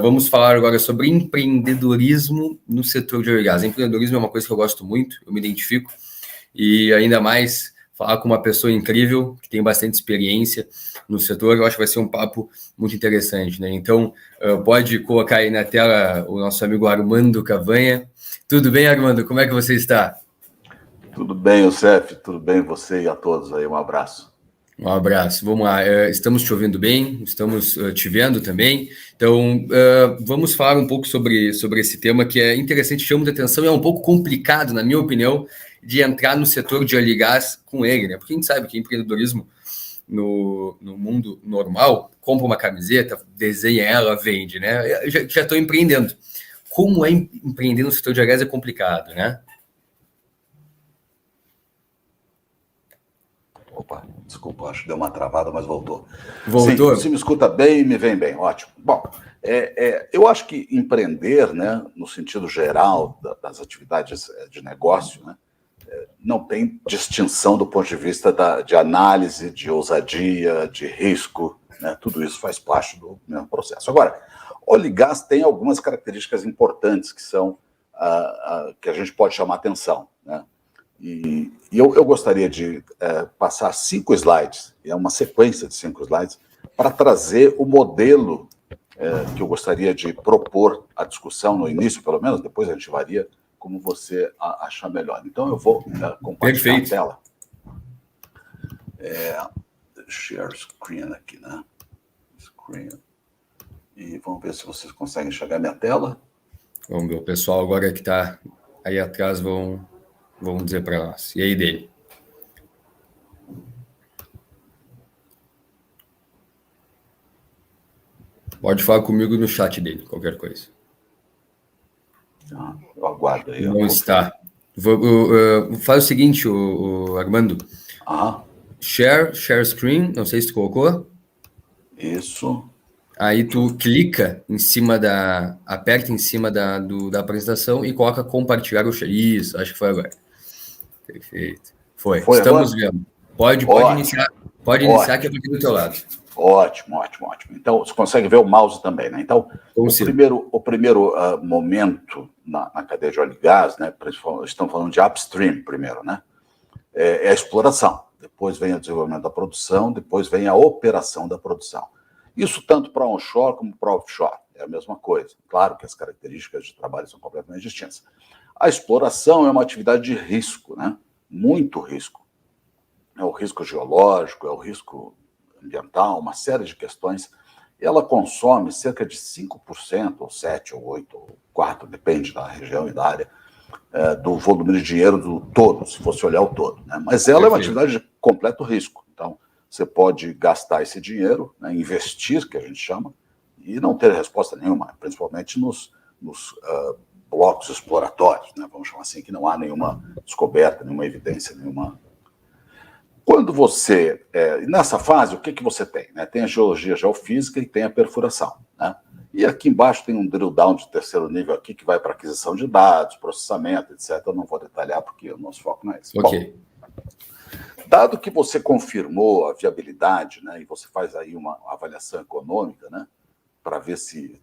Vamos falar agora sobre empreendedorismo no setor de óleo e gás. Empreendedorismo é uma coisa que eu gosto muito, eu me identifico, e ainda mais falar com uma pessoa incrível, que tem bastante experiência no setor, eu acho que vai ser um papo muito interessante, né? Então, pode colocar aí na tela o nosso amigo Armando Cavanha. Tudo bem, Armando? Como é que você está? Tudo bem, Youssef, tudo bem, você e a todos aí, um abraço. Um abraço, vamos lá. Estamos te ouvindo bem, estamos te vendo também. Então, vamos falar um pouco sobre esse tema que é interessante, chama de atenção e é um pouco complicado, na minha opinião, de entrar no setor de óleo e gás com ele, né? Porque a gente sabe que empreendedorismo no mundo normal, compra uma camiseta, desenha ela, vende, né? Eu já estou empreendendo. Como é empreender no setor de óleo e gás é complicado, né? Opa, desculpa, acho que deu uma travada, mas voltou. Voltou? Sim, se me escuta bem, me vem bem, ótimo. Bom, eu acho que empreender, né, no sentido geral das atividades de negócio, né, não tem distinção do ponto de vista de análise, de ousadia, de risco, né, tudo isso faz parte do mesmo processo. Agora, óleo e gás tem algumas características importantes que são que a gente pode chamar atenção, né? E eu gostaria de passar 5 slides, é uma sequência de 5 slides, para trazer o modelo que eu gostaria de propor à discussão no início, pelo menos, depois a gente varia como você achar melhor. Então eu vou compartilhar a tela. Share screen aqui, né? Screen. E vamos ver se vocês conseguem enxergar minha tela. Vamos ver, o pessoal agora que está aí atrás vão dizer para nós. E aí, dele? Pode falar comigo no chat dele, qualquer coisa. Eu aguardo aí. Não está. Faz o seguinte, Armando. Share screen, não sei se tu colocou. Isso. Aí tu clica em cima aperta em cima da apresentação e coloca compartilhar o share. Isso, acho que foi agora. Perfeito. Foi. Estamos agora? vendo. Pode iniciar. Pode iniciar que eu tô aqui do teu lado. Ótimo. Então, você consegue ver o mouse também, né? Então, o primeiro momento na cadeia de óleo e gás, né? Estamos falando de upstream primeiro, né? É a exploração. Depois vem o desenvolvimento da produção, depois vem a operação da produção. Isso tanto para onshore como para offshore. É a mesma coisa. Claro que as características de trabalho são completamente distintas. A exploração é uma atividade de risco, né? Muito risco. É o risco geológico, é o risco ambiental, uma série de questões. Ela consome cerca de 5%, ou 7%, ou 8%, ou 4%, depende da região e da área, do volume de dinheiro do todo, se fosse olhar o todo, né? Mas ela é uma atividade de completo risco. Então, você pode gastar esse dinheiro, né, investir, que a gente chama, e não ter resposta nenhuma, principalmente nos blocos exploratórios, né, vamos chamar assim, que não há nenhuma descoberta, nenhuma evidência, nenhuma... Quando você... nessa fase, o que você tem? Né? Tem a geologia geofísica e tem a perfuração, né? E aqui embaixo tem um drill down de terceiro nível aqui que vai para aquisição de dados, processamento, etc. Eu não vou detalhar porque o nosso foco não é esse. Ok. Bom, dado que você confirmou a viabilidade, né, e você faz aí uma avaliação econômica, né, para ver se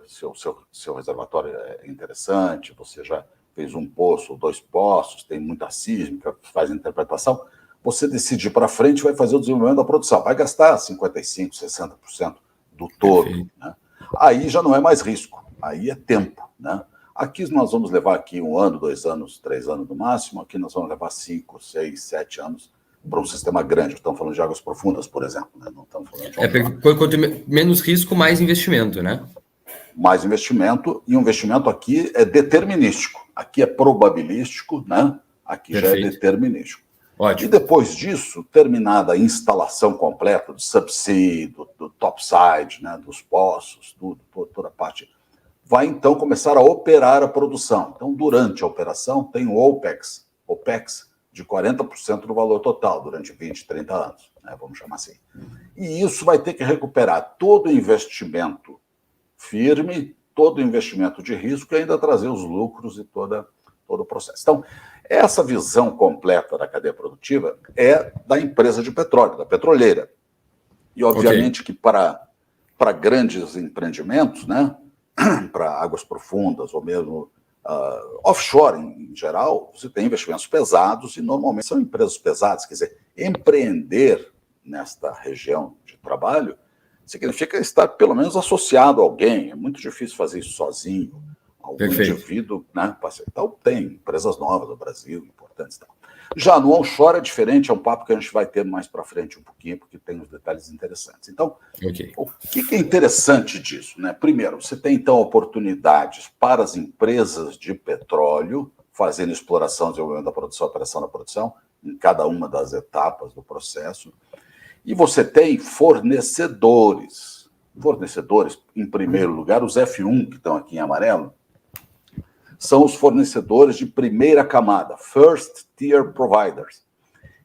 seu reservatório é interessante, você já fez um poço ou 2 poços, tem muita sísmica, faz a interpretação, você decide ir para frente e vai fazer o desenvolvimento da produção. Vai gastar 55%, 60% do todo. Né? Aí já não é mais risco, aí é tempo. Né? Aqui nós vamos levar aqui 1 ano, 2 anos, 3 anos no máximo, aqui nós vamos levar 5, 6, 7 anos para um sistema grande. Estamos falando de águas profundas, por exemplo. Né? Não estamos falando de quanto menos risco, mais investimento, né? Mais investimento, e o investimento aqui é determinístico. Aqui é probabilístico, né? Aqui já é determinístico. Ótimo. E depois disso, terminada a instalação completa do subsea, do topside, né? Dos poços, toda a parte, vai então começar a operar a produção. Então, durante a operação, tem o OPEX de 40% do valor total, durante 20, 30 anos, né? Vamos chamar assim. E isso vai ter que recuperar todo o investimento firme, todo o investimento de risco e ainda trazer os lucros e todo o processo. Então, essa visão completa da cadeia produtiva é da empresa de petróleo, da petroleira. E, obviamente, que para para grandes empreendimentos, né? Para águas profundas ou mesmo offshore em geral, você tem investimentos pesados e normalmente são empresas pesadas. Quer dizer, empreender nesta região de trabalho significa estar pelo menos associado a alguém. É muito difícil fazer isso sozinho. Algum indivíduo, né? Então, tem empresas novas no Brasil, importantes e tal. Já no onshore é diferente, é um papo que a gente vai ter mais para frente um pouquinho, porque tem uns detalhes interessantes. Então, o que é interessante disso, né? Primeiro, você tem, então, oportunidades para as empresas de petróleo fazendo exploração, desenvolvimento da produção, operação da produção, em cada uma das etapas do processo. E você tem fornecedores. Fornecedores, em primeiro lugar, os F1, que estão aqui em amarelo, são os fornecedores de primeira camada, First Tier Providers.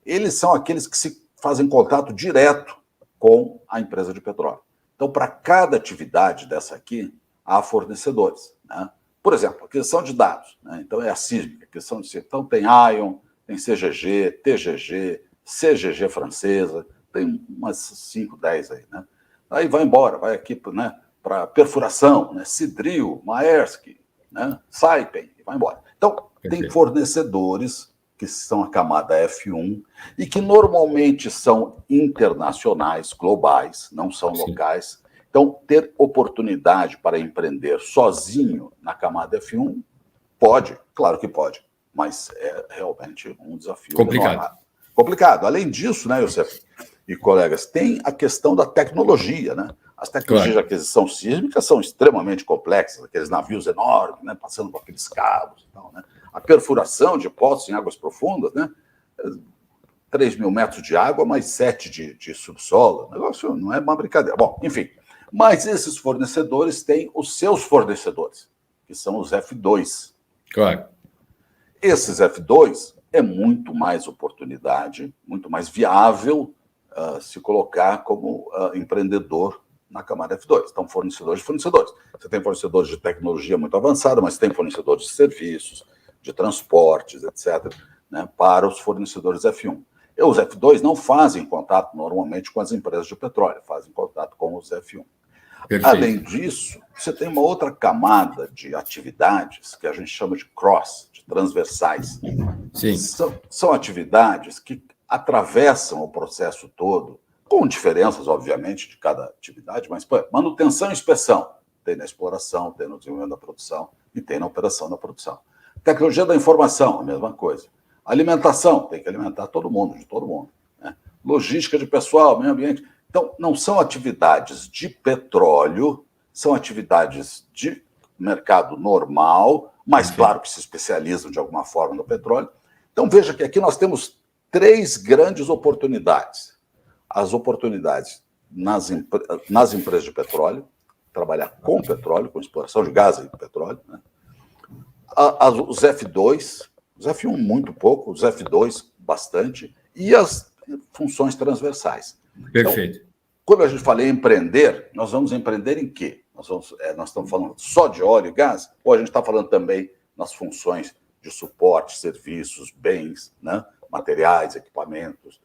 Eles são aqueles que se fazem contato direto com a empresa de petróleo. Então, para cada atividade dessa aqui, há fornecedores, né? Por exemplo, aquisição de dados, né? Então é a sísmica, aquisição de... Então tem ION, tem CGG, TGG, CGG francesa, tem umas 5, 10 aí, né? Aí vai embora, vai aqui, né, para perfuração, né? Sidril, Maersk, né? Saipem, e vai embora. Então, tem fornecedores que são a camada F1 e que normalmente são internacionais, globais, não são locais. Então, ter oportunidade para empreender sozinho na camada F1 pode, claro que pode, mas é realmente um desafio complicado. Complicado. Além disso, né, Youssef e colegas, tem a questão da tecnologia, né? As tecnologias de aquisição sísmica são extremamente complexas, aqueles navios enormes, né, passando por aqueles cabos e tal, né? A perfuração de poços em águas profundas, né? 3 mil metros de água, mais 7 de subsolo. O negócio não é uma brincadeira. Bom, enfim. Mas esses fornecedores têm os seus fornecedores, que são os F2. Claro. Esses F2 é muito mais oportunidade, muito mais viável se colocar como empreendedor na camada F2. Então, fornecedores de fornecedores. Você tem fornecedores de tecnologia muito avançada, mas tem fornecedores de serviços, de transportes, etc., né, para os fornecedores F1. E os F2 não fazem contato normalmente com as empresas de petróleo, fazem contato com os F1. Perfeito. Além disso, você tem uma outra camada de atividades que a gente chama de cross, de transversais. Sim. São atividades que atravessam o processo todo, com diferenças, obviamente, de cada atividade, mas manutenção e inspeção. Tem na exploração, tem no desenvolvimento da produção e tem na operação da produção. Tecnologia da informação, a mesma coisa. Alimentação, tem que alimentar todo mundo, de todo mundo, né? Logística de pessoal, meio ambiente. Então, não são atividades de petróleo, são atividades de mercado normal, mas claro que se especializam de alguma forma no petróleo. Então, veja que aqui nós temos 3 grandes oportunidades. As oportunidades nas empresas de petróleo, trabalhar com petróleo, com exploração de gás e petróleo, né? Os F2, os F1 muito pouco, os F2 bastante, e as funções transversais. Perfeito. Então, quando a gente fala em empreender, nós vamos empreender em quê? Nós estamos falando só de óleo e gás, ou a gente está falando também nas funções de suporte, serviços, bens, né? Materiais, equipamentos,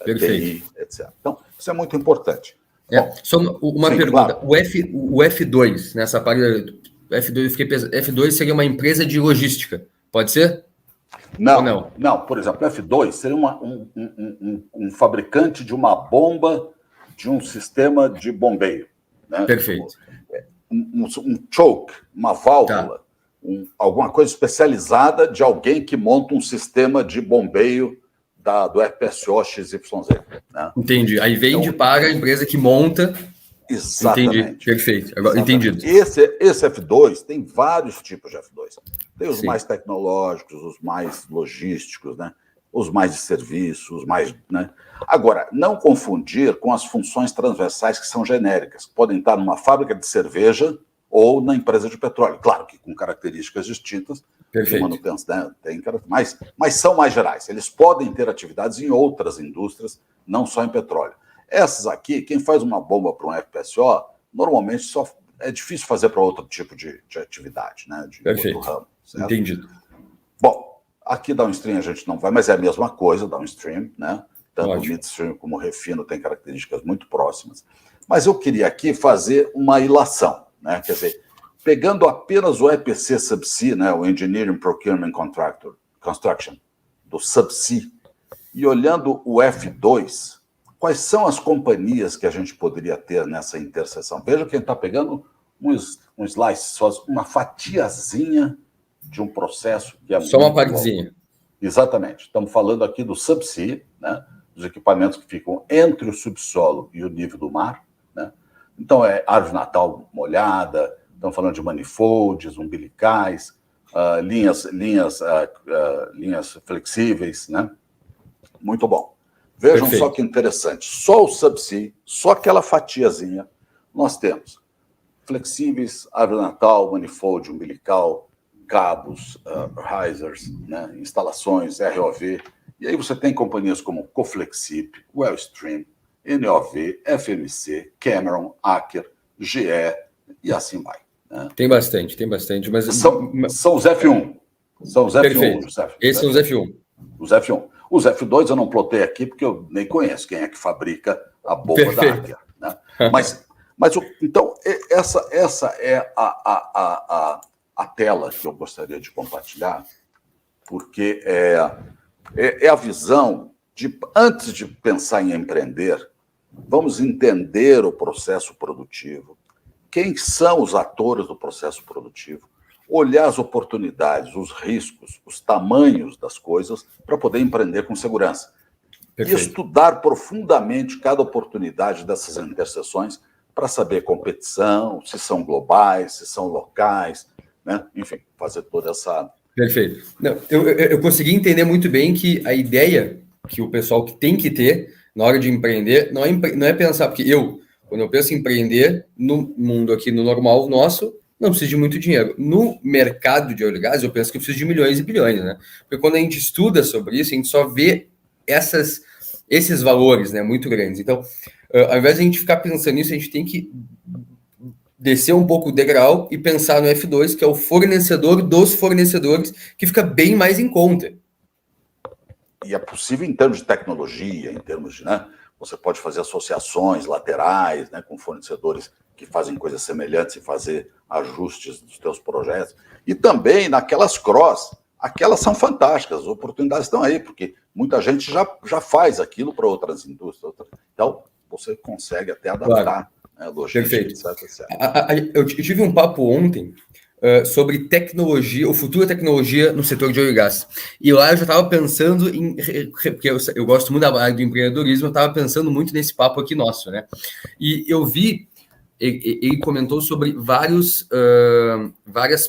TI, etc. Então, isso é muito importante. Bom, só uma pergunta. Claro. O F2, nessa parte, F2 seria uma empresa de logística, pode ser? Não. Por exemplo, F2 seria um fabricante de uma bomba de um sistema de bombeio, né? Perfeito. Um choke, uma válvula, alguma coisa especializada de alguém que monta um sistema de bombeio do FPSO XYZ. Né? Entendi. Aí vende para a empresa que monta. Exatamente. Entendi. Perfeito. Agora, entendido. Esse F2 tem vários tipos de F2. Tem os mais tecnológicos, os mais logísticos, né? Os mais de serviço, os mais... Né? Agora, não confundir com as funções transversais que são genéricas. Podem estar numa fábrica de cerveja ou na empresa de petróleo. Claro que com características distintas. Perfeito. Manutenção, né? Mas são mais gerais. Eles podem ter atividades em outras indústrias, não só em petróleo. Essas aqui, quem faz uma bomba para um FPSO, normalmente só é difícil fazer para outro tipo de atividade, né? De Perfeito. Outro ramo, certo? Entendido. Bom, aqui downstream a gente não vai, mas é a mesma coisa, downstream, né? Tanto o midstream como o refino tem características muito próximas. Mas eu queria aqui fazer uma ilação, né? Quer dizer, pegando apenas o EPC Subsea, né? O Engineering Procurement Construction, do Subsea, e olhando o F2, quais são as companhias que a gente poderia ter nessa interseção? Veja que ele está pegando um slice, uma fatiazinha de um processo que é só uma partezinha. Exatamente. Estamos falando aqui do subsea, né? Dos equipamentos que ficam entre o subsolo e o nível do mar, né? Então, é árvore natal molhada, estamos falando de manifolds, umbilicais, linhas flexíveis, né? Muito bom. Vejam Perfeito. Só que interessante. Só o subsea, só aquela fatiazinha, nós temos flexíveis, árvore natal, manifold, umbilical, cabos, risers, né, instalações, ROV. E aí você tem companhias como Coflexip, Wellstream, NOV, FMC, Cameron, Aker, GE e assim vai. Né? Tem bastante. Mas... São os F1. São os F1. Perfeito. Esses são os F1. Os F1. Os F2 eu não plotei aqui porque eu nem conheço quem é que fabrica a bomba da Aker. Né? Então, essa é a tela que eu gostaria de compartilhar, porque é a visão de, antes de pensar em empreender, vamos entender o processo produtivo, quem são os atores do processo produtivo, olhar as oportunidades, os riscos, os tamanhos das coisas para poder empreender com segurança. Perfeito. E estudar profundamente cada oportunidade dessas interseções para saber competição, se são globais, se são locais, né? Enfim, fazer toda essa... Perfeito. Não, eu consegui entender muito bem que a ideia que o pessoal que tem que ter na hora de empreender não é pensar, porque quando eu penso em empreender no mundo aqui, no normal nosso, não preciso de muito dinheiro. No mercado de óleo e gás, eu penso que eu preciso de milhões e bilhões, né? Porque quando a gente estuda sobre isso, a gente só vê esses valores, né, muito grandes. Então, ao invés de a gente ficar pensando nisso, a gente tem que descer um pouco o degrau e pensar no F2, que é o fornecedor dos fornecedores, que fica bem mais em conta. E é possível em termos de tecnologia, em termos de, né, você pode fazer associações laterais, né, com fornecedores que fazem coisas semelhantes e fazer ajustes dos teus projetos. E também naquelas cross, aquelas são fantásticas, as oportunidades estão aí, porque muita gente já faz aquilo para outras indústrias. Então, você consegue até adaptar. Claro. Perfeito. Etc. Eu tive um papo ontem sobre tecnologia, o futuro da tecnologia no setor de óleo e gás. E lá eu já estava pensando porque eu gosto muito da área do empreendedorismo, eu estava pensando muito nesse papo aqui nosso, né? E eu vi, ele comentou sobre várias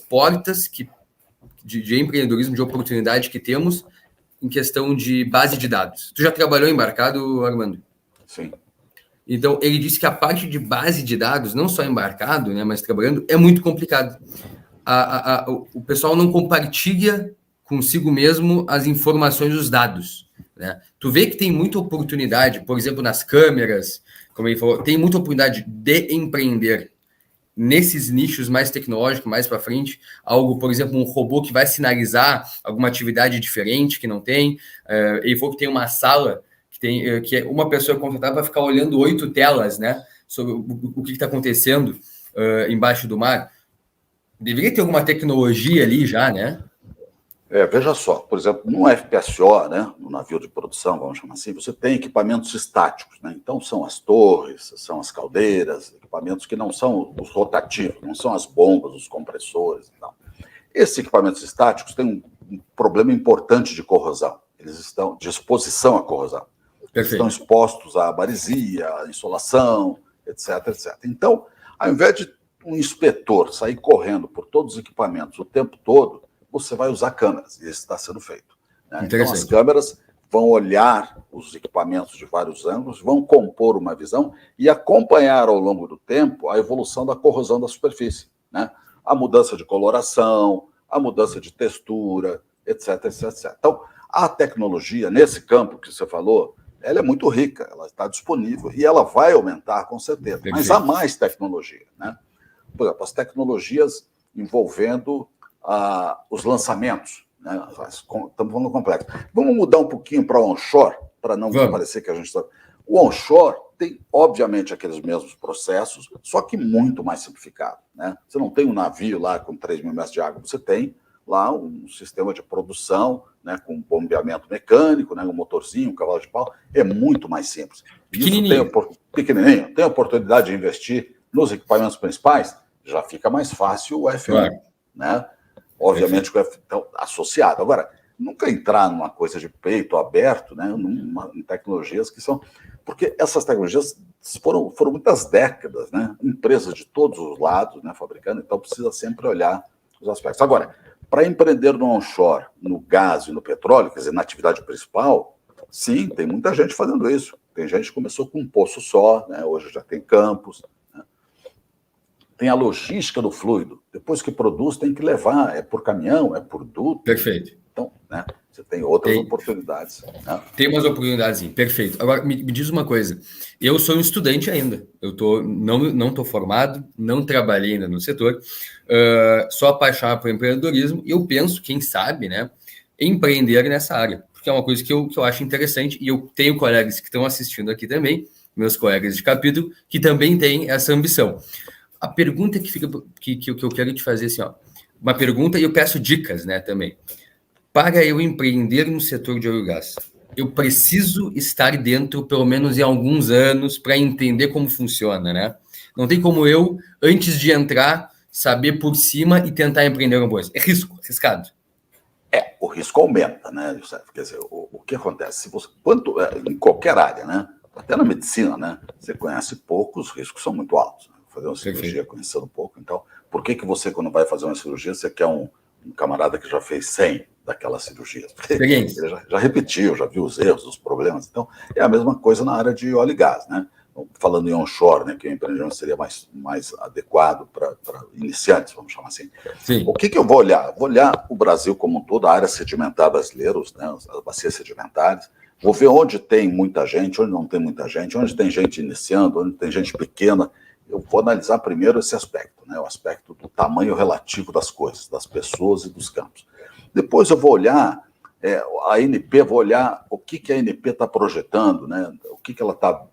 portas de empreendedorismo, de oportunidade que temos em questão de base de dados. Tu já trabalhou embarcado, Armando? Sim. Então, ele disse que a parte de base de dados, não só embarcado, né, mas trabalhando, é muito complicado. O pessoal não compartilha consigo mesmo as informações, os dados. Né? Tu vê que tem muita oportunidade, por exemplo, nas câmeras, como ele falou, tem muita oportunidade de empreender nesses nichos mais tecnológicos, mais para frente, algo, por exemplo, um robô que vai sinalizar alguma atividade diferente que não tem. Ele falou que tem uma sala que uma pessoa contratada vai ficar olhando 8 telas, né, sobre o que está acontecendo embaixo do mar. Deveria ter alguma tecnologia ali já, né? Veja só, por exemplo, no FPSO, né, no navio de produção, vamos chamar assim, você tem equipamentos estáticos, né? Então são as torres, são as caldeiras, equipamentos que não são os rotativos, não são as bombas, os compressores e tal. Esses equipamentos estáticos têm um problema importante de corrosão. Eles estão de exposição à corrosão. Eles estão expostos à maresia, à insolação, etc, etc. Então, ao invés de um inspetor sair correndo por todos os equipamentos o tempo todo, você vai usar câmeras, e isso está sendo feito. Né? Então, as câmeras vão olhar os equipamentos de vários ângulos, vão compor uma visão e acompanhar ao longo do tempo a evolução da corrosão da superfície. Né? A mudança de coloração, a mudança de textura, etc, etc, etc. Então, a tecnologia, nesse campo que você falou, ela é muito rica, ela está disponível e ela vai aumentar com certeza. Perfeito. Mas há mais tecnologia. Né? Por exemplo, as tecnologias envolvendo os lançamentos. Né? Estamos falando complexo. Vamos mudar um pouquinho para o onshore, para não parecer que a gente está... O onshore tem, obviamente, aqueles mesmos processos, só que muito mais simplificado, né? Você não tem um navio lá com 3 mil metros de água, você tem lá um sistema de produção, né, com bombeamento mecânico, né, um motorzinho, um cavalo de pau, é muito mais simples. Pequenininho. Pequenininho. Tem a oportunidade de investir nos equipamentos principais, já fica mais fácil o F1, claro, né? Obviamente com o F1 associado. Agora, nunca entrar numa coisa de peito aberto, né, em tecnologias que são... Porque essas tecnologias foram muitas décadas, né? Empresas de todos os lados, né, fabricando, então precisa sempre olhar os aspectos. Agora, para empreender no onshore, no gás e no petróleo, quer dizer, na atividade principal, sim, tem muita gente fazendo isso. Tem gente que começou com um poço só, né? Hoje já tem campos. Né? Tem a logística do fluido. Depois que produz, tem que levar. É por caminhão, é por duto. Perfeito. Então, né, você tem outras oportunidades. Né? Tem umas oportunidades, sim. Perfeito. Agora, me diz uma coisa. Eu sou um estudante ainda. Eu não estou formado, não trabalhei ainda no setor. Sou apaixonado por empreendedorismo e eu penso, quem sabe, né, empreender nessa área. Porque é uma coisa que eu acho interessante e eu tenho colegas que estão assistindo aqui também, meus colegas de capítulo, que também têm essa ambição. A pergunta que eu quero te fazer, assim, ó, uma pergunta e eu peço dicas, né, também. Para eu empreender no setor de óleo e gás, eu preciso estar dentro, pelo menos em alguns anos, para entender como funciona, né? Não tem como eu, antes de entrar, saber por cima e tentar empreender alguma coisa. É arriscado. O risco aumenta, né, José? Quer dizer, o que acontece? Se você, em qualquer área, né? Até na medicina, né? Você conhece pouco, os riscos são muito altos. Né? Fazer uma cirurgia conhecendo pouco, então, por que você, quando vai fazer uma cirurgia, você quer um camarada que já fez 100 daquelas cirurgias? Ele já repetiu, já viu os erros, os problemas. Então, é a mesma coisa na área de óleo e gás, né? Falando em onshore, né, que o empreendimento seria mais adequado para iniciantes, vamos chamar assim. Sim. O que eu vou olhar? Vou olhar o Brasil como um todo, a área sedimentar brasileira, né, as bacias sedimentares, vou ver onde tem muita gente, onde não tem muita gente, onde tem gente iniciando, onde tem gente pequena. Eu vou analisar primeiro esse aspecto, né, o aspecto do tamanho relativo das coisas, das pessoas e dos campos. Depois eu vou olhar a ANP, vou olhar o que a ANP está projetando, né? O que ela está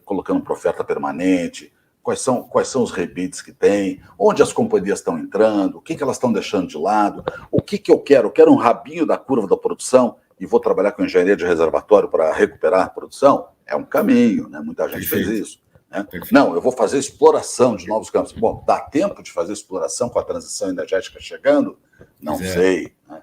colocando para oferta permanente, quais são os rebites que tem, onde as companhias estão entrando, o que elas estão deixando de lado, o que eu quero? Eu quero um rabinho da curva da produção e vou trabalhar com engenharia de reservatório para recuperar a produção? É um caminho, né? Muita gente fez isso. Né? Não, eu vou fazer exploração de novos campos. Bom, dá tempo de fazer exploração com a transição energética chegando? Não sei, né?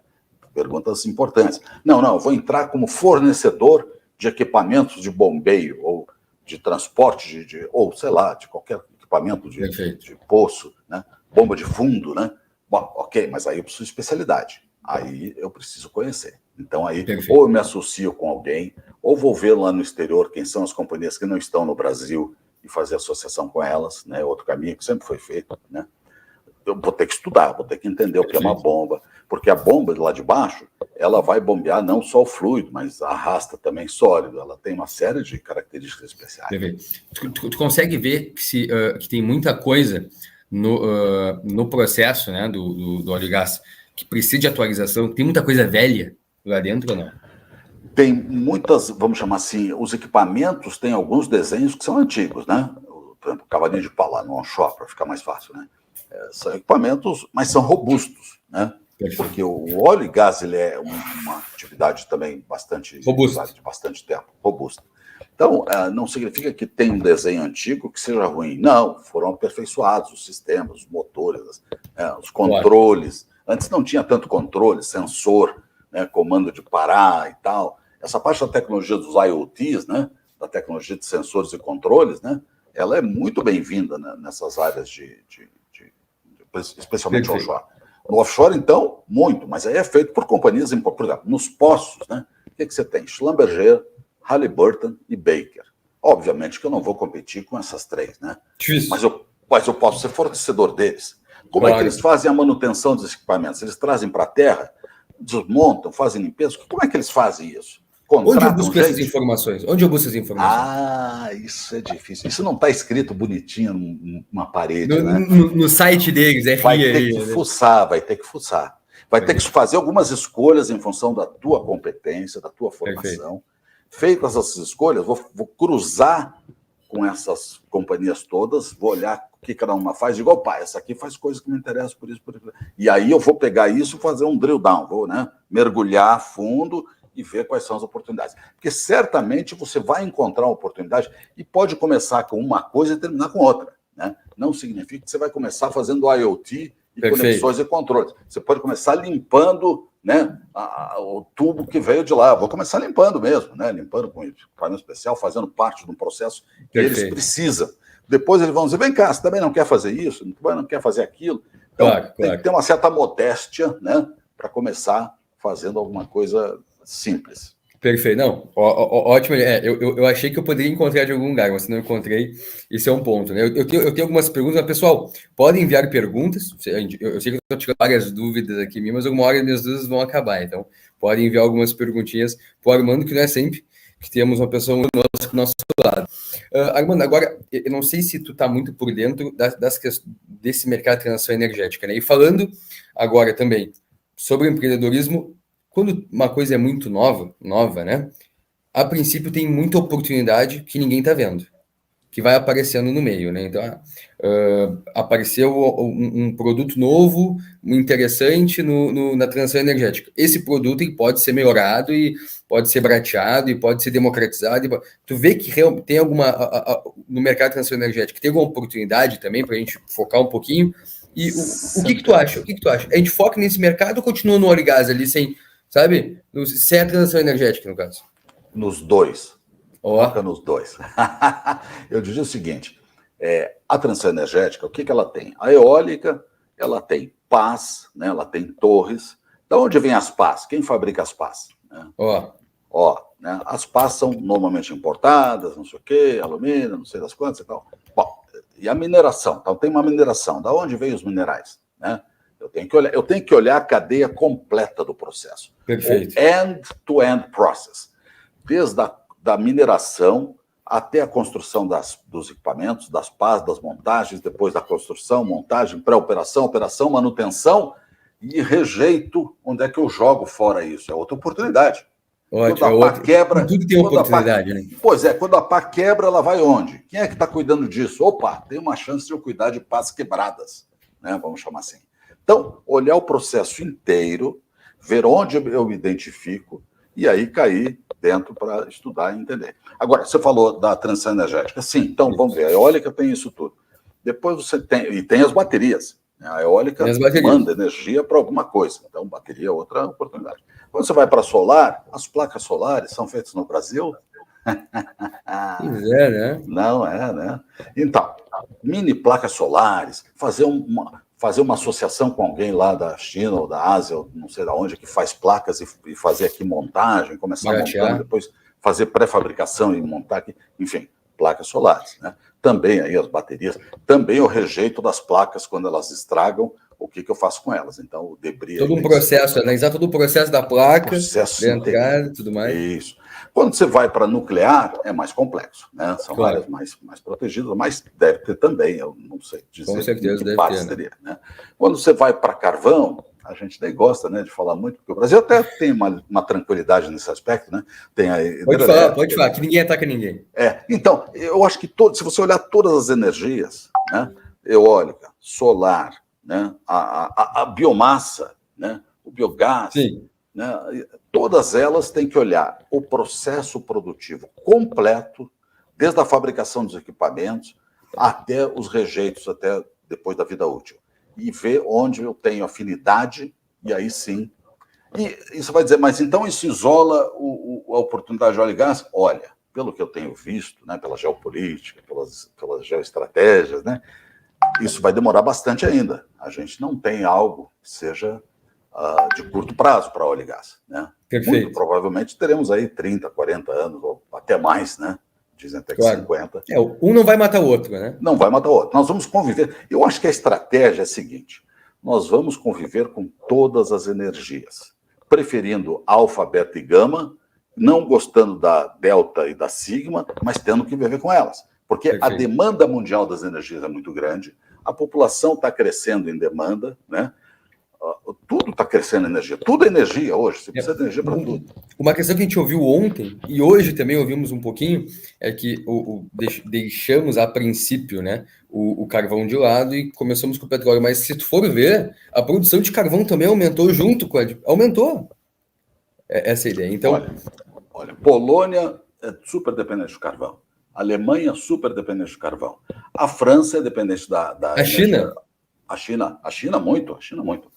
Perguntas importantes. Não, eu vou entrar como fornecedor de equipamentos de bombeio ou de transporte, ou sei lá, de qualquer equipamento de poço, né? Bomba de fundo, né? Bom, ok, mas aí eu preciso de especialidade. Aí eu preciso conhecer. Então aí, ou eu me associo com alguém, ou vou ver lá no exterior quem são as companhias que não estão no Brasil e fazer associação com elas, né? Outro caminho que sempre foi feito, né? Eu vou ter que estudar, vou ter que entender o que é uma bomba, porque a bomba de lá de baixo, ela vai bombear não só o fluido, mas arrasta também sólido, ela tem uma série de características especiais. Tu consegue ver que tem muita coisa no processo, né, do óleo e gás que precisa de atualização, tem muita coisa velha lá dentro ou não? Tem muitas, vamos chamar assim, os equipamentos têm alguns desenhos que são antigos, né? Por exemplo, cavalinho de pau lá no onshore, para ficar mais fácil, né? São equipamentos, mas são robustos, né? Porque o óleo e gás ele é uma atividade também bastante robusta, de bastante tempo, robusta. Então, não significa que tem um desenho antigo que seja ruim. Não, foram aperfeiçoados os sistemas, os motores, os controles. Antes não tinha tanto controle, sensor, né, comando de parar e tal. Essa parte da tecnologia dos IoTs, né, da tecnologia de sensores e controles, né, ela é muito bem-vinda, né, nessas áreas especialmente offshore. No offshore, então, muito, mas aí é feito por companhias, por exemplo, nos poços, né? O que você tem? Schlumberger, Halliburton e Baker. Obviamente que eu não vou competir com essas três, né? Mas eu posso ser fornecedor deles. Como é que eles fazem a manutenção dos equipamentos? Eles trazem para a terra, desmontam, fazem limpeza? Como é que eles fazem isso? Onde eu busco essas informações? Isso é difícil. Isso não está escrito bonitinho numa parede, né? No no site deles, vai ter que fuçar. Vai ter que fazer algumas escolhas em função da tua competência, da tua formação. Feitas essas escolhas, vou cruzar com essas companhias todas, vou olhar o que cada uma faz, digo, opa, essa aqui faz coisas que me interessam por isso, por isso. E aí eu vou pegar isso e fazer um drill down, vou, né, mergulhar a fundo e ver quais são as oportunidades. Porque certamente você vai encontrar uma oportunidade e pode começar com uma coisa e terminar com outra, né? Não significa que você vai começar fazendo IoT e conexões e controles. Você pode começar limpando, né, o tubo que veio de lá. Vou começar limpando mesmo, né? Limpando com equipamento especial, fazendo parte de um processo que eles precisam. Depois eles vão dizer, vem cá, você também não quer fazer isso? Não quer fazer aquilo? Então, tem que ter uma certa modéstia, né, para começar fazendo alguma coisa simples. Perfeito, não, ótimo. Eu achei que eu poderia encontrar de algum lugar, mas se não encontrei, isso é um ponto, né? Eu tenho algumas perguntas, mas, pessoal, podem enviar perguntas. Eu sei que eu estou tirando várias dúvidas aqui, mas alguma hora minhas dúvidas vão acabar, então podem enviar algumas perguntinhas para o Armando, que não é sempre que temos uma pessoa do nosso lado. Armando, agora, eu não sei se tu está muito por dentro desse mercado de transição energética, né? E falando agora também sobre o empreendedorismo, quando uma coisa é muito nova, né? A princípio tem muita oportunidade que ninguém está vendo, que vai aparecendo no meio, né? Então, apareceu um produto novo, interessante na transição energética. Esse produto ele pode ser melhorado e pode ser barateado e pode ser democratizado. Tu vê que tem alguma no mercado de transição energética tem alguma oportunidade também para a gente focar um pouquinho. E o que tu acha? O que tu acha? A gente foca nesse mercado ou continua no óleo e gás ali sem, sabe? Sem a transição energética, no caso? Nos dois. Foca nos dois. Eu diria o seguinte, a transição energética, o que ela tem? A eólica, ela tem pás, né? Ela tem torres. De onde vem as pás? Quem fabrica as pás? Né? Né? As pás são normalmente importadas, não sei o quê, alumínio, não sei das quantas e tal. Bom, e a mineração? Então tem uma mineração. Da onde vêm os minerais? Né? Eu tenho que olhar a cadeia completa do processo. Perfeito. O end-to-end process. Desde da mineração até a construção dos equipamentos, das pás, das montagens, depois da construção, montagem, pré-operação, operação, manutenção e rejeito. Onde é que eu jogo fora isso? É outra oportunidade. Ótimo, quando a pá quebra... Tudo tem oportunidade, né? Pois é, quando a pá quebra, ela vai onde? Quem é que está cuidando disso? Opa, tem uma chance de eu cuidar de pás quebradas, né? Vamos chamar assim. Então, olhar o processo inteiro, ver onde eu me identifico e aí cair dentro para estudar e entender. Agora, você falou da transição energética. Sim, então vamos ver. A eólica tem isso tudo. Depois você tem as baterias. A eólica manda energia para alguma coisa. Então, bateria é outra oportunidade. Quando você vai para solar, as placas solares são feitas no Brasil? Né? Não é, né? Então, mini placas solares, fazer uma associação com alguém lá da China ou da Ásia, ou não sei de onde, que faz placas e fazer aqui montagem, começar montando, depois fazer pré-fabricação e montar aqui, enfim, placas solares, né? Também aí as baterias, também o rejeito das placas quando elas estragam, o que eu faço com elas? Então, o debris... Todo um processo, analisar todo o processo da placa, processo entrada e tudo mais. Isso. Quando você vai para nuclear, é mais complexo, né? São áreas mais protegidas, mas deve ter também, eu não sei dizer. Com certeza deve ter, teria, né? Quando você vai para carvão, a gente nem gosta, né, de falar muito, porque o Brasil até tem uma tranquilidade nesse aspecto, né? Tem a pode falar, que ninguém ataca ninguém. Então, eu acho que se você olhar todas as energias, né, eólica, solar, né, a biomassa, né, o biogás, sim, né, todas elas têm que olhar o processo produtivo completo, desde a fabricação dos equipamentos até os rejeitos, até depois da vida útil. E ver onde eu tenho afinidade, e aí sim. E isso vai dizer, mas então isso isola a oportunidade de óleo e gás? Olha, pelo que eu tenho visto, né, pela geopolítica, pelas geoestratégias, né, isso vai demorar bastante ainda. A gente não tem algo que seja de curto prazo para óleo e gás, né? Perfeito. Muito provavelmente teremos aí 30, 40 anos, ou até mais, né? Dizem até que 50. Um não vai matar o outro, né? Não vai matar o outro. Nós vamos conviver. Eu acho que a estratégia é a seguinte: nós vamos conviver com todas as energias, preferindo alfa, beta e gama, não gostando da delta e da sigma, mas tendo que viver com elas. Porque a demanda mundial das energias é muito grande, a população está crescendo em demanda, né? tudo está crescendo energia, tudo é energia hoje, você precisa de energia para tudo. Uma questão que a gente ouviu ontem, e hoje também ouvimos um pouquinho, é que deixamos a princípio, né, o carvão de lado e começamos com o petróleo, mas se tu for ver, a produção de carvão também aumentou junto com aumentou essa ideia. Então, olha, Polônia é super dependente do carvão, a Alemanha é super dependente do carvão, a França é dependente da a China. A China muito.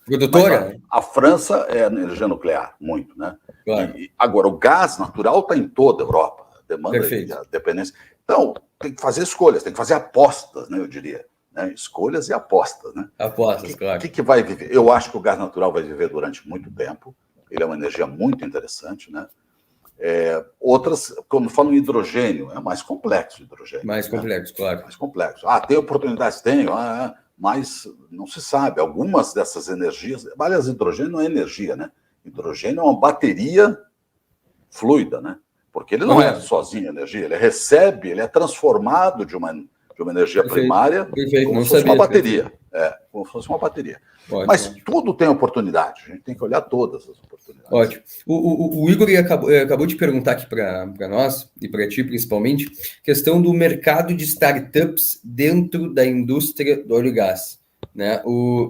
Produtora? A França é energia nuclear, muito, né? Claro. Agora, o gás natural está em toda a Europa, a demanda e a dependência. Então, tem que fazer escolhas, tem que fazer apostas, né, eu diria. Né? Escolhas e apostas, né? Apostas, claro. O que vai viver? Eu acho que o gás natural vai viver durante muito tempo, ele é uma energia muito interessante, né? Outras, quando falam em hidrogênio, é mais complexo o hidrogênio. Mais complexo, claro. Mais complexo. Tem oportunidades? Tenho. Mas não se sabe. Algumas dessas energias... Aliás, hidrogênio não é energia, né? Hidrogênio é uma bateria fluida, né? Porque ele não é sozinho energia, ele recebe, ele é transformado de uma energia primária como se fosse uma bateria. Como se fosse uma bateria. Ótimo. Mas tudo tem oportunidade, a gente tem que olhar todas as oportunidades. Ótimo. O Igor acabou de perguntar aqui para nós, e para ti principalmente, questão do mercado de startups dentro da indústria do óleo e gás. Né?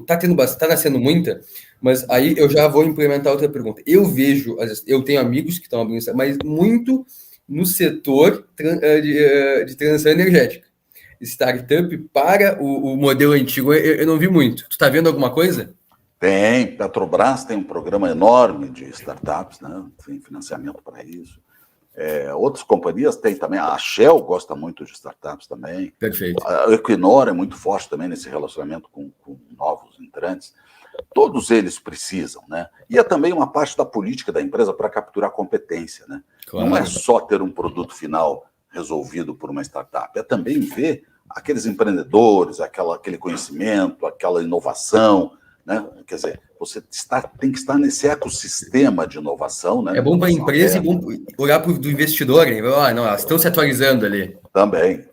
Tá nascendo muita, mas aí eu já vou implementar outra pergunta. Eu tenho amigos que estão abrindo, mas muito no setor de transição energética. Startup para o modelo antigo, eu não vi muito. Tu está vendo alguma coisa? Tem. Petrobras tem um programa enorme de startups, né? Tem financiamento para isso. Outras companhias têm também. A Shell gosta muito de startups também. Perfeito. A Equinor é muito forte também nesse relacionamento com novos entrantes. Todos eles precisam, né? E é também uma parte da política da empresa para capturar competência, né? Claro. Não é só ter um produto final resolvido por uma startup, é também ver aqueles empreendedores, aquele conhecimento, aquela inovação, né? Quer dizer, você tem que estar nesse ecossistema de inovação, né? É bom para a empresa e bom olhar para o investidor, né? Não, elas estão se atualizando ali. Também.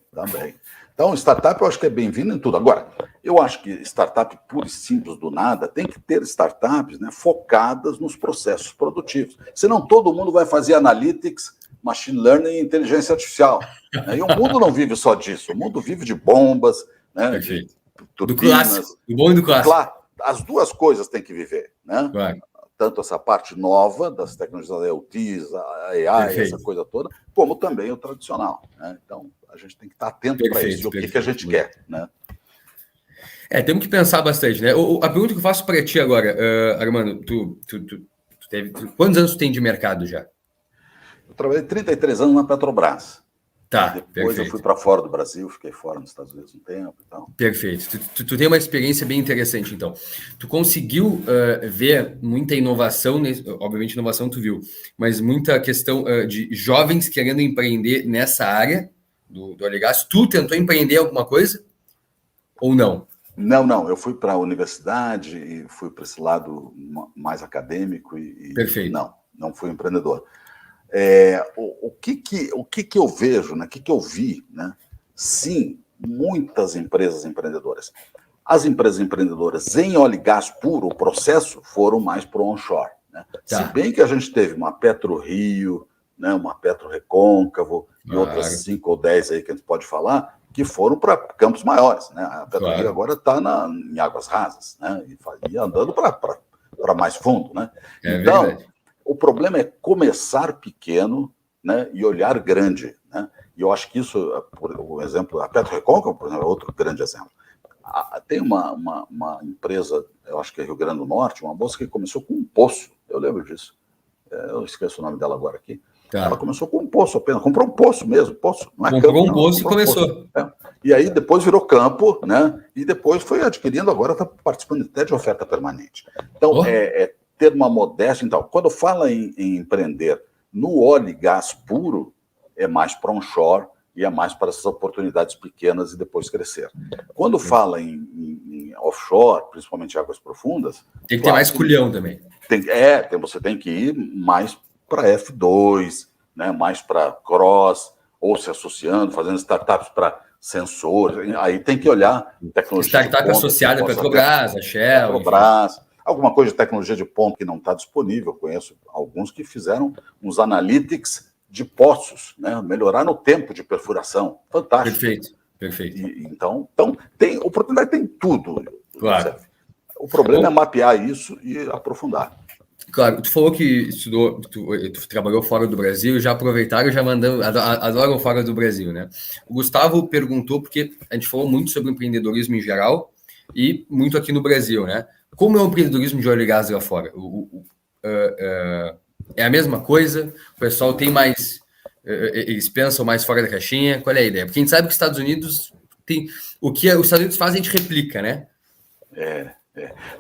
Então, startup eu acho que é bem-vindo em tudo. Agora, eu acho que startup pura e simples do nada tem que ter startups, né, focadas nos processos produtivos. Senão todo mundo vai fazer analytics, machine learning e inteligência artificial. Né? E o mundo não vive só disso. O mundo vive de bombas, né, de turbinas. Do clássico, do bom e do clássico. Claro, as duas coisas têm que viver. Né? Claro. Tanto essa parte nova das tecnologias da IoTs, a AI, essa coisa toda, como também o tradicional. Né? Então, a gente tem que estar atento para isso, o que a gente quer. Né? Temos que pensar bastante, né? A pergunta que eu faço para ti agora, Armando, quantos anos tu tem de mercado já? Eu trabalhei 33 anos na Petrobras. Tá, depois perfeito. Eu fui para fora do Brasil, fiquei fora nos Estados Unidos um tempo e tal. Perfeito. Tu tem uma experiência bem interessante, então. Tu conseguiu ver muita inovação, obviamente inovação tu viu, mas muita questão de jovens querendo empreender nessa área do óleo e gás. Tu tentou empreender alguma coisa ou não? Não. Eu fui para a universidade e fui para esse lado mais acadêmico e perfeito. Não fui empreendedor. O que eu vejo, né? O que eu vi, né? Sim, muitas empresas empreendedoras. As empresas empreendedoras em óleo e gás puro, o processo, foram mais para o onshore. Né? Tá. Se bem que a gente teve uma PetroRio, né? Uma PetroRecôncavo e outras 5 ou 10 aí que a gente pode falar, que foram para campos maiores. Né? A PetroRio agora está em águas rasas, né? E andando para mais fundo. Né? Então, verdade. O problema é começar pequeno, né, e olhar grande. Né? E eu acho que isso, por exemplo, a PetroRecôncavo, por exemplo, é outro grande exemplo. Tem uma empresa, eu acho que é Rio Grande do Norte, uma moça que começou com um poço, eu lembro disso. Eu esqueço o nome dela agora aqui. Tá. Ela começou com um poço apenas, comprou um poço mesmo, não é comprou campo, um poço e começou. E aí depois virou campo, né? E depois foi adquirindo, agora está participando até de oferta permanente. Então, ter uma modéstia. Então, quando fala em empreender no óleo e gás puro, é mais para onshore e é mais para essas oportunidades pequenas e depois crescer. Quando fala em offshore, principalmente águas profundas... Tem que ter mais culhão também. Você tem que ir mais para F2, né, mais para cross, ou se associando, fazendo startups para sensores. Aí tem que olhar tecnologia. Startup associada à Petrobras, a Shell. Petrobras. Alguma coisa de tecnologia de ponta que não está disponível. Eu conheço alguns que fizeram uns analytics de poços, né? Melhorar no tempo de perfuração. Fantástico. Perfeito. Então tem oportunidade, tem tudo. Claro. O problema é mapear isso e aprofundar. Claro, tu falou que estudou, tu trabalhou fora do Brasil, já aproveitaram, já mandando, adoram fora do Brasil, né? O Gustavo perguntou, porque a gente falou muito sobre empreendedorismo em geral e muito aqui no Brasil, né? Como é o empreendedorismo de óleo e gás lá fora? É a mesma coisa? O pessoal tem mais... Eles pensam mais fora da caixinha? Qual é a ideia? Porque a gente sabe que os Estados Unidos tem... O que os Estados Unidos fazem, a gente replica, né?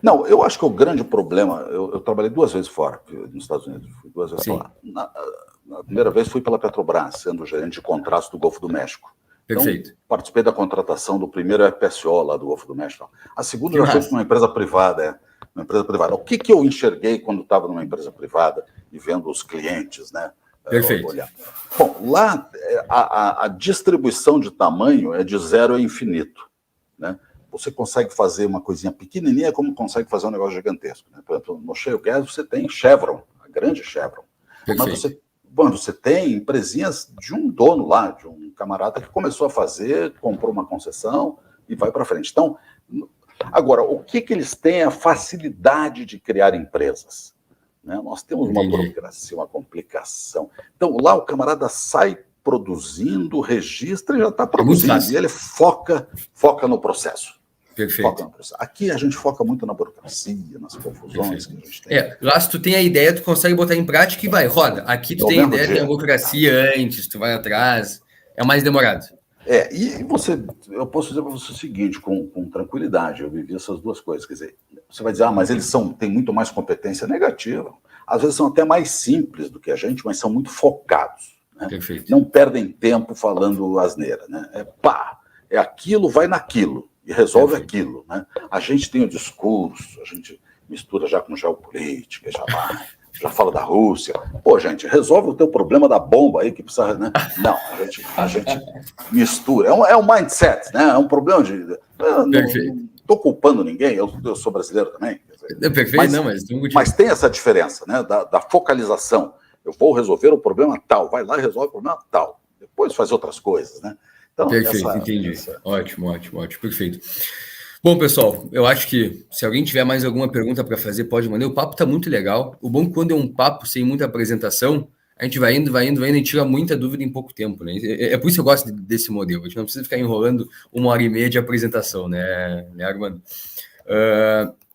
Não, eu acho que o grande problema... Eu trabalhei 2 vezes fora, nos Estados Unidos. Fui 2 vezes lá. Na primeira vez fui pela Petrobras, sendo gerente de contratos do Golfo do México. Perfeito. Então, participei da contratação do primeiro FPSO lá do Golfo do México. A segunda já foi para uma empresa privada, uma empresa privada. O que eu enxerguei quando estava numa empresa privada e vendo os clientes, né? Perfeito. Olhar. Bom, lá a distribuição de tamanho é de 0 a infinito, né? Você consegue fazer uma coisinha pequenininha como consegue fazer um negócio gigantesco, né? Por exemplo, no shale gas você tem Chevron, a grande Chevron. Perfeito. Mas você tem empresinhas de um dono lá, de um camarada que começou a fazer, comprou uma concessão e vai para frente. Então, agora, o que eles têm é a facilidade de criar empresas, né? Nós temos uma burocracia, uma complicação. Então, lá o camarada sai produzindo, registra e já está produzindo. E ele foca no processo. Perfeito. Aqui a gente foca muito na burocracia, nas confusões que a gente tem. Lá se tu tem a ideia, tu consegue botar em prática e vai, roda. Aqui tu tem a ideia, tem a burocracia antes, tu vai atrás, é mais demorado. E eu posso dizer para você o seguinte, com tranquilidade, eu vivi essas 2 coisas, quer dizer, você vai dizer, mas eles têm muito mais competência negativa, às vezes são até mais simples do que a gente, mas são muito focados, né? Perfeito. Não perdem tempo falando asneira, né? É aquilo, vai naquilo, e resolve aquilo, né? A gente tem o discurso, a gente mistura já com geopolítica, já fala da Rússia. Pô, gente, resolve o teu problema da bomba aí que precisa, né? Não, a gente mistura. É um mindset, né? É um problema de... Perfeito. Não estou culpando ninguém, eu sou brasileiro também. Perfeito, mas tem essa diferença, né? Da focalização. Eu vou resolver o problema tal, vai lá e resolve o problema tal. Depois faz outras coisas, né? Então, perfeito, entendi. Ótimo, perfeito. Bom, pessoal, eu acho que se alguém tiver mais alguma pergunta para fazer, pode mandar. O papo está muito legal. O bom é que quando é um papo sem muita apresentação, a gente vai indo e tira muita dúvida em pouco tempo, né? É por isso que eu gosto desse modelo. A gente não precisa ficar enrolando 1h30 de apresentação, né Armando?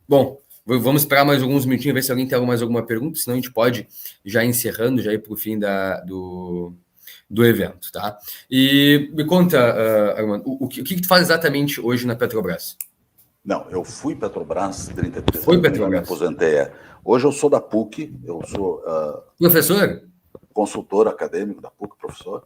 Bom, vamos esperar mais alguns minutinhos, ver se alguém tem mais alguma pergunta, senão a gente pode já encerrando, já ir para o fim do evento, tá? E me conta, Armando, o que tu faz exatamente hoje na Petrobras? Não, eu fui Petrobras 33 anos, me aposentei. Hoje eu sou da PUC, eu sou... professor? Consultor acadêmico da PUC, professor,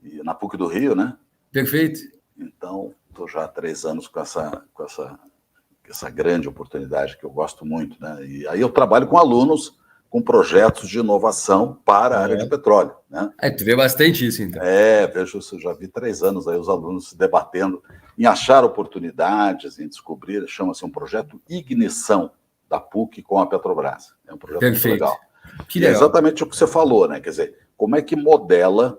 e na PUC do Rio, né? Perfeito. Então, estou já há 3 anos com essa grande oportunidade que eu gosto muito, né? E aí eu trabalho com alunos com projetos de inovação para a área de petróleo, né? Tu vê bastante isso, então. Vejo isso, já vi 3 anos aí os alunos se debatendo em achar oportunidades, em descobrir, chama-se um projeto Ignição da PUC com a Petrobras. É um projeto muito legal. Que legal. É exatamente o que você falou, né? Quer dizer, como é que modela,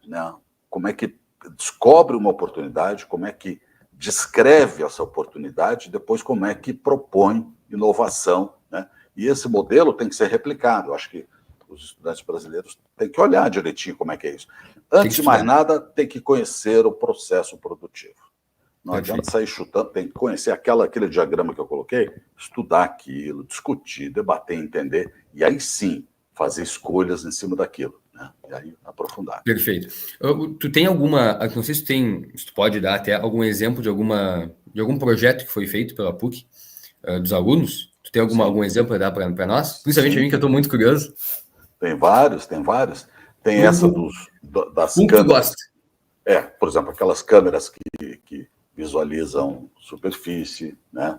né? Como é que descobre uma oportunidade, como é que descreve essa oportunidade, depois como é que propõe inovação, né? E esse modelo tem que ser replicado. Eu acho que os estudantes brasileiros têm que olhar direitinho como é que é isso. Antes de mais nada, tem que conhecer o processo produtivo. Não adianta sair chutando, tem que conhecer aquele diagrama que eu coloquei, estudar aquilo, discutir, debater, entender, e aí sim fazer escolhas em cima daquilo, né? E aí aprofundar. Perfeito. Tu tem alguma, não sei se tu pode dar até algum exemplo de algum projeto que foi feito pela PUC, dos alunos? Tu tem algum exemplo para dar para nós? Principalmente a mim, que eu estou muito curioso. Tem vários. Tem essa das câmeras. Por exemplo, aquelas câmeras que visualizam superfície, né?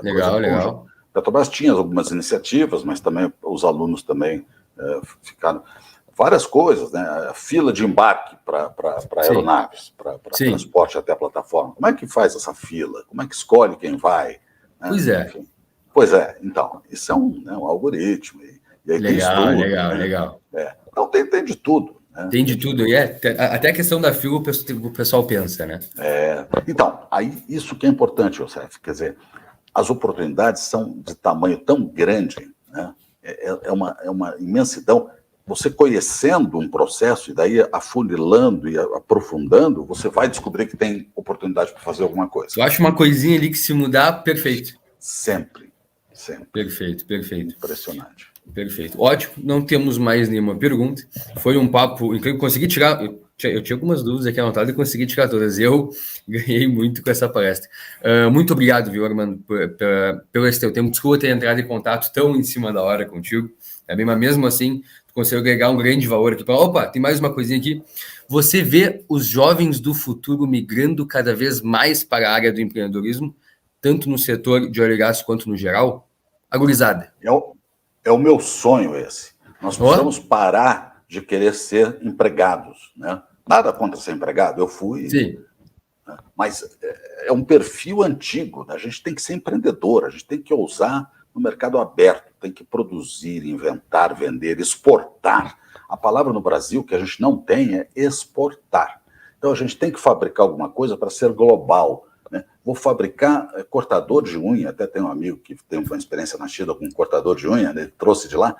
Legal. A Petrobras tinha algumas iniciativas, mas também os alunos também ficaram... Várias coisas, né? A fila de embarque para aeronaves, para transporte até a plataforma. Como é que faz essa fila? Como é que escolhe quem vai? Né? Pois é. Enfim, Pois é, então, isso é um algoritmo. E aí legal, tem estudo, legal, né? legal. Então tem de tudo. Né? Tem de tudo, até a questão da fila o pessoal pensa, né? Então, aí isso que é importante, José, quer dizer, as oportunidades são de tamanho tão grande, né? É uma imensidão. Você conhecendo um processo, e daí afunilando e aprofundando, você vai descobrir que tem oportunidade para fazer alguma coisa. Eu acho uma coisinha ali que se mudar, perfeito. Sempre. Perfeito. Impressionante. Perfeito. Ótimo, não temos mais nenhuma pergunta. Foi um papo incrível. Consegui tirar. Eu tinha algumas dúvidas aqui anotadas e consegui tirar todas. Eu ganhei muito com essa palestra. Muito obrigado, viu, Armando, pelo esse teu tempo. Desculpa ter entrado em contato tão em cima da hora contigo. Mas mesmo assim, tu conseguiu agregar um grande valor aqui. Opa, tem mais uma coisinha aqui. Você vê os jovens do futuro migrando cada vez mais para a área do empreendedorismo, tanto no setor de óleo e gás quanto no geral? Agorizada. É o meu sonho esse. Nós precisamos parar de querer ser empregados, né? Nada contra ser empregado, eu fui. Sim. Né? Mas é um perfil antigo, né? A gente tem que ser empreendedor, a gente tem que ousar no mercado aberto, tem que produzir, inventar, vender, exportar. A palavra no Brasil que a gente não tem é exportar. Então a gente tem que fabricar alguma coisa para ser global. Vou fabricar cortador de unha, até tem um amigo que tem uma experiência na China com cortador de unha, né? Ele trouxe de lá.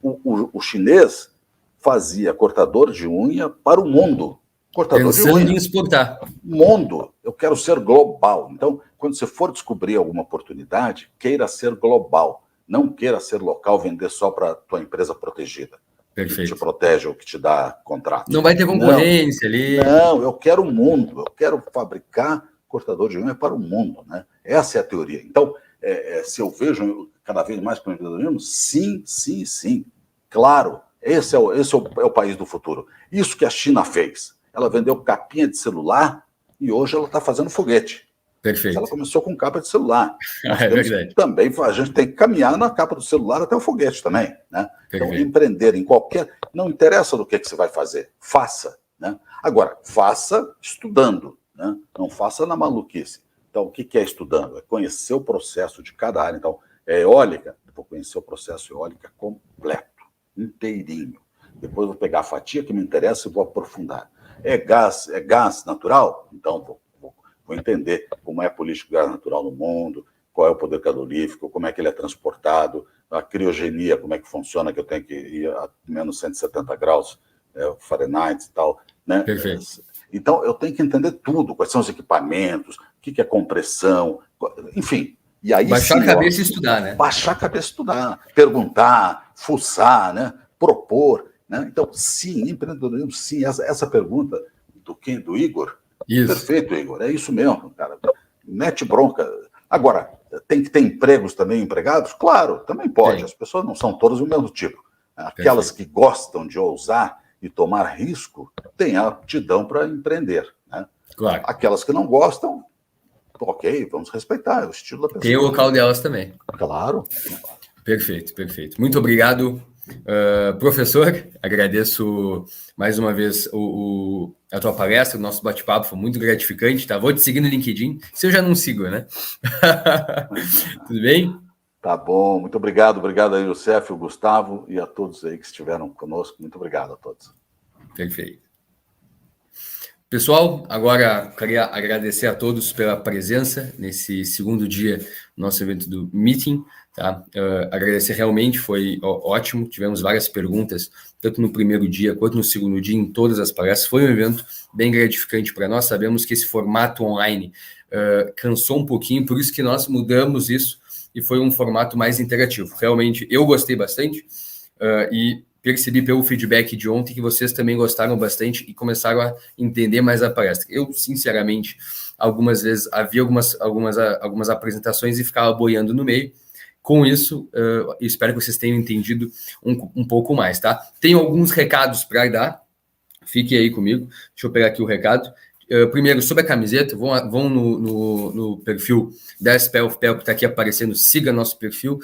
O chinês fazia cortador de unha para o mundo. Cortador de unha. Pensando em exportar. Mundo. Eu quero ser global. Então, quando você for descobrir alguma oportunidade, queira ser global. Não queira ser local, vender só para a tua empresa protegida. Perfeito. Que te protege ou que te dá contrato. Não vai ter concorrência ali. Não, eu quero o mundo. Eu quero fabricar cortador de unha para o mundo, né? Essa é a teoria. Então, se eu vejo cada vez mais para o empreendedorismo, sim. Claro, esse é o país do futuro. Isso que a China fez. Ela vendeu capinha de celular e hoje ela está fazendo foguete. Perfeito. Ela começou com capa de celular. Verdade. Também a gente tem que caminhar na capa do celular até o foguete também, né? Então, empreender em qualquer... Não interessa do que você vai fazer, faça, né? Agora, faça estudando. Né? Não faça na maluquice. Então, o que é estudando? É conhecer o processo de cada área. Então, eólica, vou conhecer o processo eólica completo, inteirinho. Depois vou pegar a fatia que me interessa e vou aprofundar. É gás natural? Então, vou entender como é a política do gás natural no mundo, qual é o poder calorífico, como é que ele é transportado, a criogenia, como é que funciona, que eu tenho que ir a menos 170 graus Fahrenheit e tal. Né? Perfeito. Então, eu tenho que entender tudo, quais são os equipamentos, o que é compressão, enfim. E aí, baixar a cabeça e estudar, né? Baixar a cabeça e estudar, perguntar, fuçar, né? Propor. Né? Então, sim, empreendedorismo, sim. Essa pergunta do Igor, isso. Perfeito, Igor, é isso mesmo, cara. Mete bronca. Agora, tem que ter empregos também empregados? Claro, também pode. As pessoas não são todas do mesmo tipo. Aquelas que gostam de ousar e tomar risco, têm aptidão para empreender. Né? Claro. Aquelas que não gostam, ok, vamos respeitar, é o estilo da pessoa. Tem o local delas também. Claro. Perfeito. Muito obrigado, professor. Agradeço mais uma vez a tua palestra, o nosso bate-papo, foi muito gratificante, tá? Vou te seguir no LinkedIn, se eu já não sigo, né? Tudo bem? Tá bom, muito obrigado aí, Youssef, o Gustavo e a todos aí que estiveram conosco. Muito obrigado a todos. Perfeito. Pessoal, agora queria agradecer a todos pela presença nesse segundo dia do nosso evento do Meeting. Tá? Agradecer realmente, foi ótimo, tivemos várias perguntas, tanto no primeiro dia quanto no segundo dia, em todas as palestras. Foi um evento bem gratificante para nós, sabemos que esse formato online cansou um pouquinho, por isso que nós mudamos isso e foi um formato mais interativo. Realmente, eu gostei bastante e percebi pelo feedback de ontem que vocês também gostaram bastante e começaram a entender mais a palestra. Eu, sinceramente, algumas vezes havia algumas apresentações e ficava boiando no meio. Com isso, espero que vocês tenham entendido um pouco mais, tá? Tenho alguns recados para dar, fiquem aí comigo. Deixa eu pegar aqui o recado. Primeiro, sobre a camiseta, vão no perfil da SPL que está aqui aparecendo, siga nosso perfil,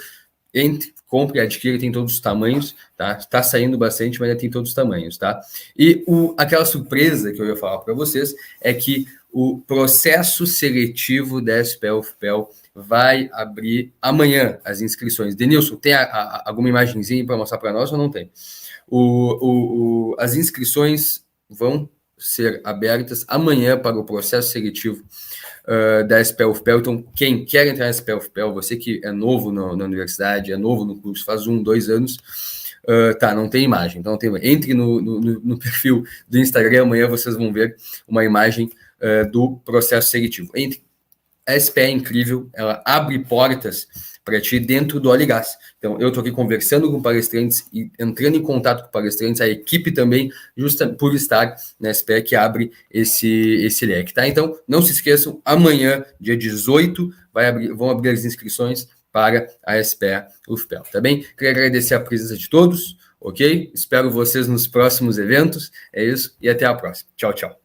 entre, compre, adquira, tem todos os tamanhos, tá? Está saindo bastante, mas ainda tem todos os tamanhos, tá? E aquela surpresa que eu ia falar para vocês é que o processo seletivo da SPL vai abrir amanhã as inscrições. Denilson, tem alguma imagenzinha para mostrar para nós ou não tem? As inscrições vão ser abertas amanhã para o processo seletivo da SPE-UFPEL. Então, quem quer entrar na SPE-UFPEL, você que é novo na universidade, é novo no curso, faz 1, 2 anos, não tem imagem. Então, entre no perfil do Instagram, amanhã vocês vão ver uma imagem do processo seletivo. A SPE é incrível, ela abre portas para ti dentro do óleo e gás. Então, eu estou aqui conversando com palestrantes e entrando em contato com palestrantes, a equipe também, justa por estar na SPE, que abre esse leque, tá? Então, não se esqueçam, amanhã, dia 18, vão abrir as inscrições para a SPE-UFPEL, tá bem? Queria agradecer a presença de todos, ok? Espero vocês nos próximos eventos, é isso, e até a próxima. Tchau, tchau.